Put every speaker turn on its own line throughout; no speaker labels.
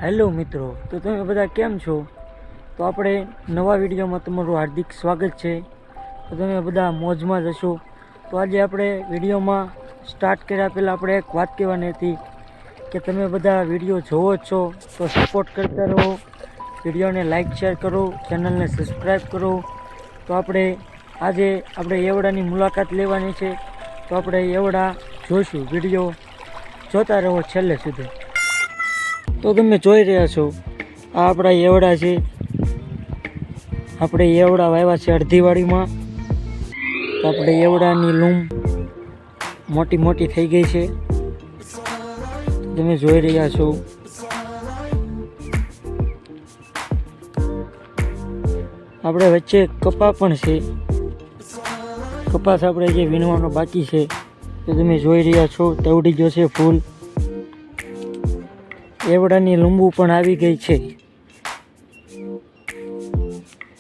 Hello મિત્રો, તો તમે બધા કેમ છો? તો આપણે નવા વિડીયોમાં તમારું હાર્દિક સ્વાગત છે. તો તમે બધા મોજમાં જ હશો. તો આજે આપણે વિડીયોમાં સ્ટાર્ટ કર્યા પહેલાં આપણે એક વાત કહેવાની હતી કે તમે બધા વિડીયો જોવો જ છો તો સપોર્ટ કરતા રહો, વિડીયોને લાઇક શેર કરો, ચેનલને સબસ્ક્રાઈબ કરો. તો આજે આપણે એવડાની મુલાકાત લેવાની છે. તો આપણે એવડા જોઈશું. વિડીયો જોતા રહો છેલ્લે સુધી. તો તમે જોઈ રહ્યા છો, આ આપણા એવડા છે. આપણે એવડા વાવ્યા છે અડધી વાડીમાં. તો આપણે એવડાની લૂમ મોટી મોટી થઈ ગઈ છે, તમે જોઈ રહ્યા છો. આપણે વચ્ચે કપા પણ છે. કપાસ આપણે જે વીણવાનો બાકી છે તો તમે જોઈ રહ્યા છો, તવડી ગયો છે ફૂલ. એવડાની લીંબુ પણ આવી ગઈ છે.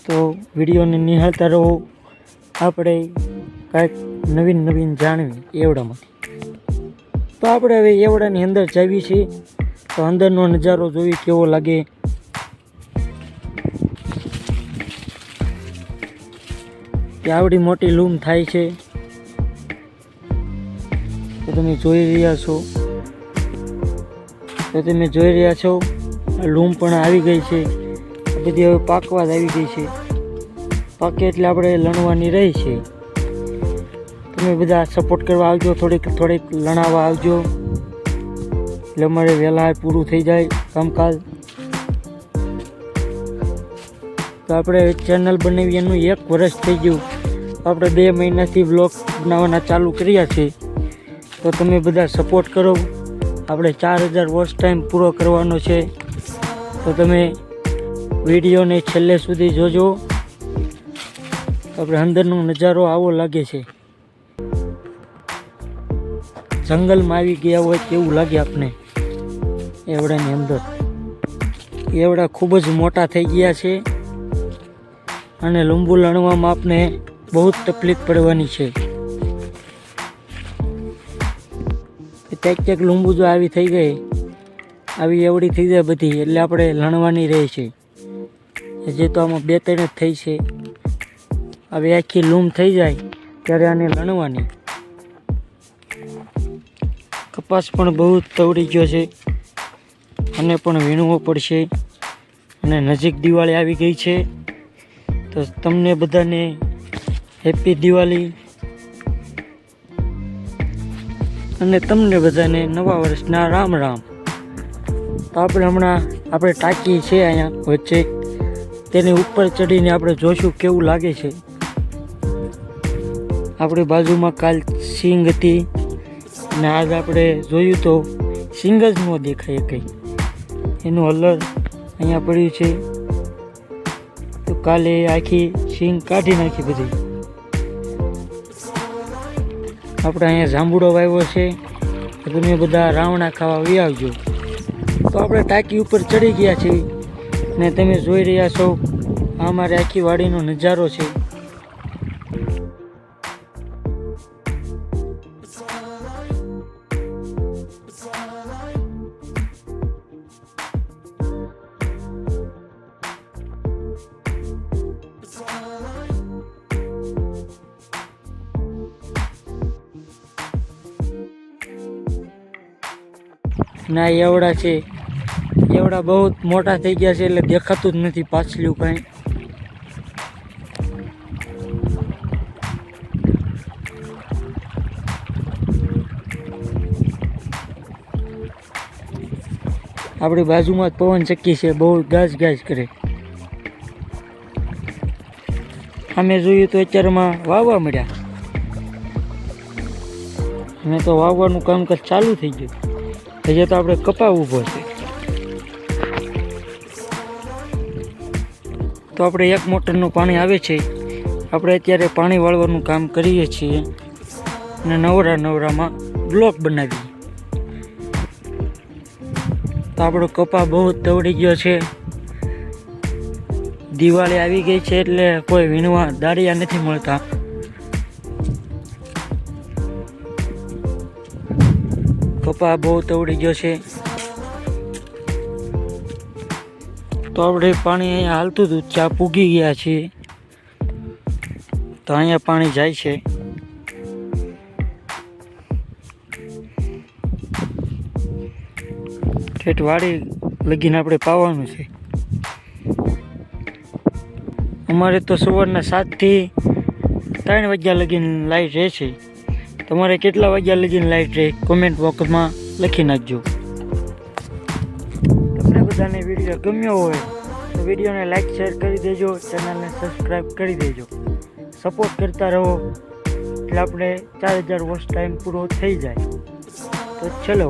તો વિડીયોને નિહાળતા રહો, આપણે કાંઈક નવીન જાણવી એવડામાંથી. તો આપણે હવે એવડાની અંદર જાવી છીએ. તો અંદરનો નજારો જોઈ કેવો લાગે. કે આવડી મોટી લૂમ થાય છે. તો તમે જોઈ રહ્યા છો. લૂમ પણ આવી ગઈ છે. આ બધી હવે પાકવા જ આવી ગઈ છે. પાકે એટલે આપણે લણવાની રહી છે. તમે બધા સપોર્ટ કરવા આવજો, થોડીક લણાવવા આવજો, એટલે અમારે વહેલા પૂરું થઈ જાય કામકાજ. તો આપણે ચેનલ બનાવી એનું 1 વર્ષ થઈ ગયું. આપણે 2 મહિનાથી વ્લોગ બનાવવાના ચાલુ કર્યા છે. તો તમે બધા સપોર્ટ કરો. આપણે 4000 વોચ ટાઈમ પૂરો કરવાનો છે. તો તમે વિડીયોને છેલ્લે સુધી જોજો. આપણે અંદરનો નજારો આવો લાગે છે, જંગલમાં આવી ગયા હોય તેવું લાગે આપને. એવડાની અંદર એવડા ખૂબ જ મોટા થઈ ગયા છે અને લીંબુ લણવામાં આપને બહુ જ તકલીફ પડવાની છે. ક્યાંક લીંબુ જો આવી થઈ ગઈ, આવી એવડી થઈ જાય બધી, એટલે આપણે લણવાની રહે છે. જે તો આમાં 2-3 જ થઈ છે. હવે આખી લૂમ થઈ જાય ત્યારે આને લણવાની. કપાસ પણ બહુ તવડી ગયો છે, આને પણ વીણવો પડશે. અને નજીક દિવાળી આવી ગઈ છે. તો તમને બધાને હેપી દિવાળી અને તમને બધાને નવા વર્ષના રામ રામ. તો આપણે ટાંકી છે અહીંયા વચ્ચે, તેની ઉપર ચડીને આપણે જોશું કેવું લાગે છે. આપણી બાજુમાં કાલ સિંગ હતી અને આજ આપણે જોયું તો સિંગ જ ન દેખાય કંઈ. એનું હલર અહીંયા પડ્યું છે. તો કાલે આખી સિંગ કાઢી નાખી બધી. આપણે અહીંયા જાંબુડો વાવ્યો છે. તો તમે બધા રાવણા ખાવા વી આવજો. તો આપણે ટાંકી ઉપર ચડી ગયા છીએ ને તમે જોઈ રહ્યા છો, આ અમારે આખી વાડીનો નજારો છે. ના એવડા છે, એવડા બહુ મોટા થઈ ગયા છે એટલે દેખાતું જ નથી પાછલું કાંઈ. આપણી બાજુમાં જ પવન ચક્કી છે, બહુ ગાજ કરે. અમે જોયું તો અત્યારમાં વાવવા મળ્યા. અમે તો વાવવાનું કામકાજ ચાલુ થઈ ગયું. હજી તો આપણે કપા ઊભો છે. તો આપણે 1 મોટરનું પાણી આવે છે. આપણે અત્યારે પાણી વાળવાનું કામ કરીએ છીએ અને નવરામાં બ્લોક બનાવીએ. તો આપણો કપા બહુ તવડી ગયો છે. દિવાળી આવી ગઈ છે એટલે કોઈ વીણવા દાળિયા નથી મળતા. કપા બહુ તવડી ગયો છે. તો આપણે પાણી અહીંયા હાલતું હતું, ત્યાં પૂગી ગયા છીએ. તો અહીંયા પાણી જાય છે. ઠેઠ વાડી લગીને આપણે પાવાનું છે. અમારે તો સવારના 7 થી 3 વાગ્યા લગીને લાઈટ રહેશે. તમારે કેટલા વાગ્યા લગીને લાઈટ રહે કોમેન્ટ બોક્સમાં લખી નાખજો. તમને બધાને વિડીયો ગમ્યો હોય તો વિડીયોને લાઈક શેર કરી દેજો, ચેનલને સબસ્ક્રાઈબ કરી દેજો. સપોર્ટ કરતા રહો એટલે આપણે 4000 વોચ ટાઈમ પૂરો થઈ જાય. તો ચલો.